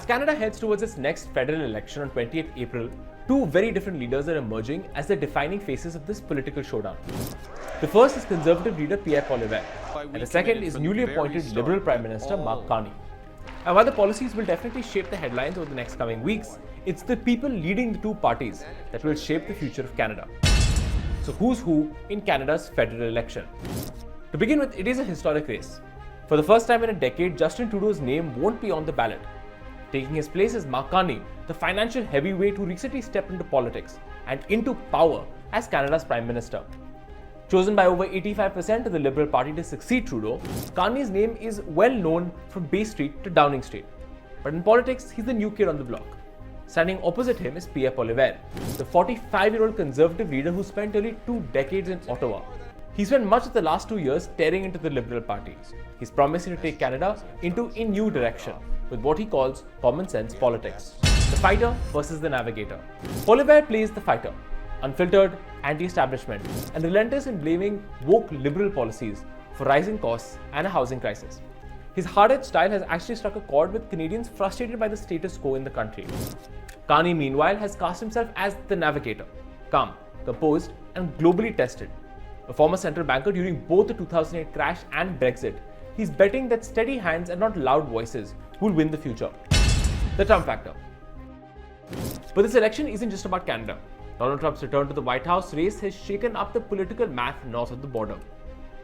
As Canada heads towards its next federal election on 28th April, two very different leaders are emerging as the defining faces of this political showdown. The first is Conservative leader Pierre Poilievre, and the second is newly appointed Liberal Prime Minister Mark Carney. And while the policies will definitely shape the headlines over the next coming weeks, it's the people leading the two parties that will shape the future of Canada. So who's who in Canada's federal election? To begin with, it is a historic race. For the first time in a decade, Justin Trudeau's name won't be on the ballot. Taking his place is Mark Carney, the financial heavyweight who recently stepped into politics and into power as Canada's Prime Minister. Chosen by over 85% of the Liberal Party to succeed Trudeau, Carney's name is well known from Bay Street to Downing Street. But in politics, he's the new kid on the block. Standing opposite him is Pierre Poilievre, the 45-year-old Conservative leader who spent nearly 2 decades in Ottawa. He spent much of the last 2 years tearing into the Liberal Party. He's promising to take Canada into a new direction with what he calls common sense politics. The fighter versus the navigator. Poilievre plays the fighter, unfiltered, anti-establishment, and relentless in blaming woke liberal policies for rising costs and a housing crisis. His hard-edged style has actually struck a chord with Canadians frustrated by the status quo in the country. Carney, meanwhile, has cast himself as the navigator, calm, composed, and globally tested. A former central banker during both the 2008 crash and Brexit, he's betting that steady hands and not loud voices will win the future. The Trump factor. But this election isn't just about Canada. Donald Trump's return to the White House race has shaken up the political math north of the border.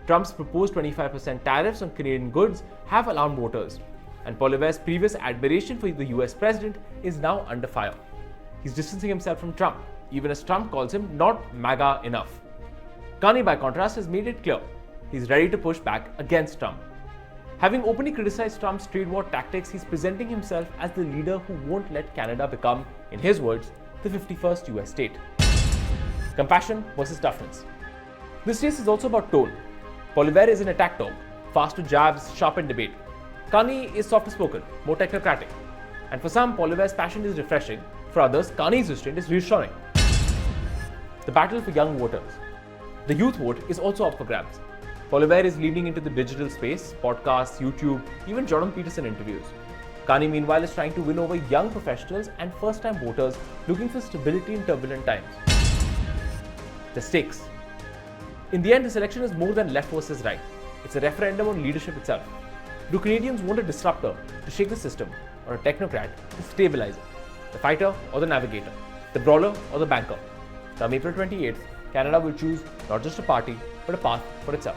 Trump's proposed 25% tariffs on Canadian goods have alarmed voters, and Poilievre's previous admiration for the US president is now under fire. He's distancing himself from Trump, even as Trump calls him not MAGA enough. Carney, by contrast, has made it clear he's ready to push back against Trump. Having openly criticized Trump's trade war tactics, he's presenting himself as the leader who won't let Canada become, in his words, the 51st US state. Compassion versus toughness. This race is also about tone. Poilievre is an attack dog, fast to jabs, sharp in debate. Carney is softer spoken, more technocratic. And for some, Poilievre's passion is refreshing. For others, Carney's restraint is reassuring. The battle for young voters. The youth vote is also up for grabs. Poilievre is leaning into the digital space, podcasts, YouTube, even Jordan Peterson interviews. Carney, meanwhile, is trying to win over young professionals and first-time voters looking for stability in turbulent times. The stakes. In the end, this election is more than left versus right. It's a referendum on leadership itself. Do Canadians want a disruptor to shake the system, or a technocrat to stabilize it? The fighter or the navigator? The brawler or the banker? Come April 28th, Canada will choose not just a party, but a path for itself.